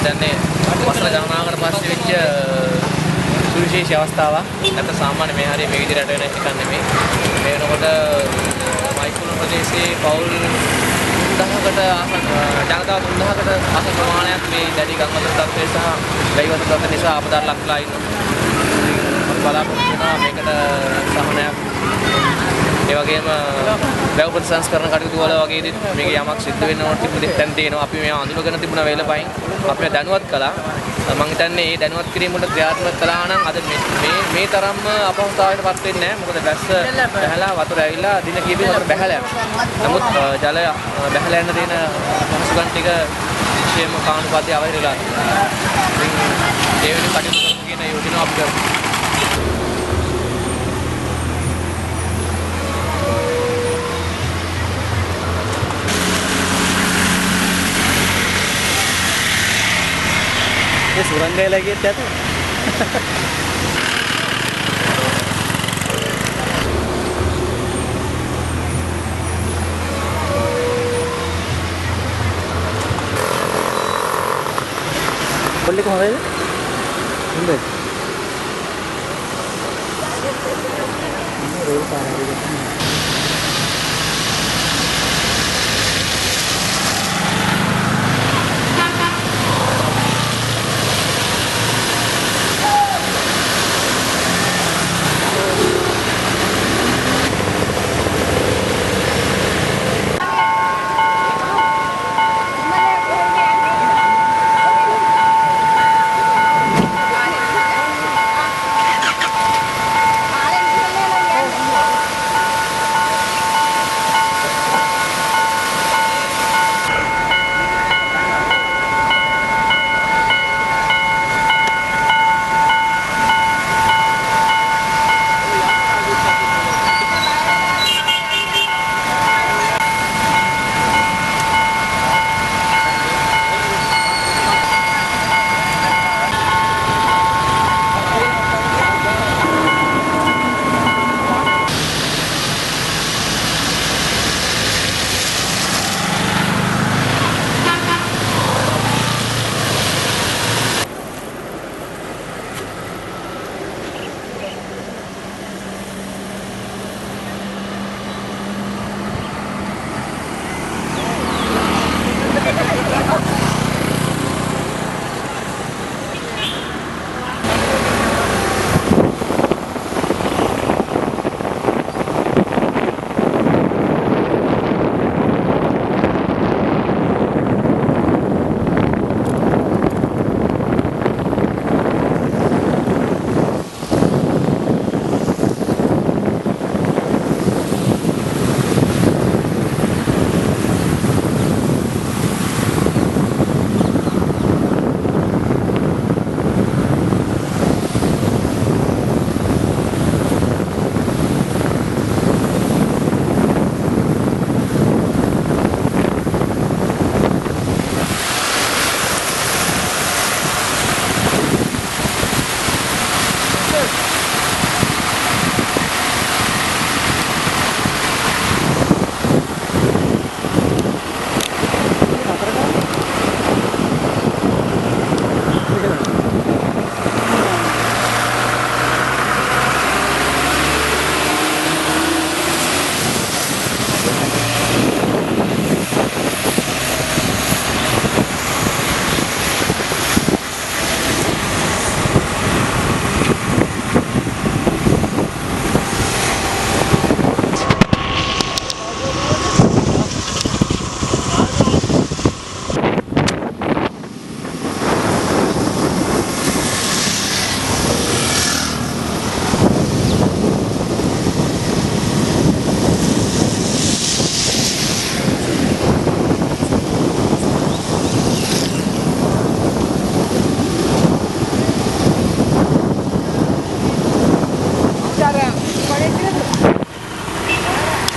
හිතන්නේ වසර ගණනාවකට පස්සේ වෙච්ච සුවිශේෂී අවස්ථාවක්. නැත්නම් සාමාන්‍ය මේ හරිය මේ විදිහට වෙන එකක් නෙමෙයි. මේ වෙනකොට මයිකුල ප්‍රදේශයේ පවුල් 3000කට ජනතාව 3000කට ආසන්න ප්‍රමාණයක් මේ දැඩි ගංගාවතර තත්ත්වය සහ වැයිවතර තත්ත්වය නිසා අපදාර ලක්ලා ඉන්නවා. බලාපොරොත්තු වෙනවා මේකට සහනයක්. ඒ වගේම වැව් ප්‍රතිසංස්කරණ කටයුතු වල වගේදීත් මේක යමක් සිද්ධ වෙන්න ඕන තිබුණ දැන් තියෙනවා. අපි මේවා අඳුනගෙන තිබුණා වේලපයින්. අපි දැනුවත් කළා. මම හිතන්නේ මේ දැනුවත් කිරීම වල ක්‍රියාත්මක කළා නම් අද මේ තරම්ම අපහසුතාවයකටපත් වෙන්නේ නැහැ. මොකද වැස්ස බහැලා වතුර ඇවිල්ලා දින කීපෙක වතුර බහැලා යනවා. නමුත් ජලය බහැලා යන දින පහසුකම් ටික විශේෂයෙන්ම කානුපාතය අවහිරලා තියෙනවා. ඉතින් ඒ වෙනුවෙන් කටයුතු කරමු කියන යෝජනාව අපි කරමු. ये सुरंग लगी क्या तो बोले कौन है इंदर रोड पार है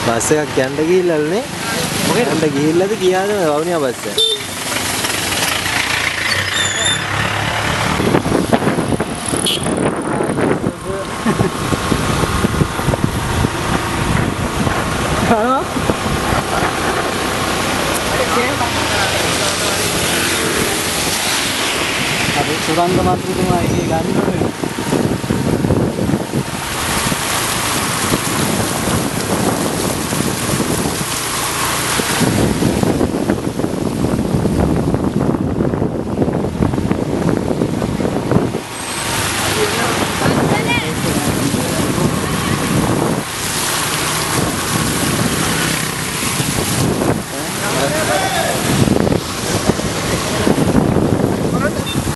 බස් එකක් යන්න ගිහිල්ලානේ. මොකද යන්න ගිහිල්ලාද කියාද වවුනියා බස් එක. සුරංග මන්ත්‍රීතුමා එකේ ගන්න ඕනේ.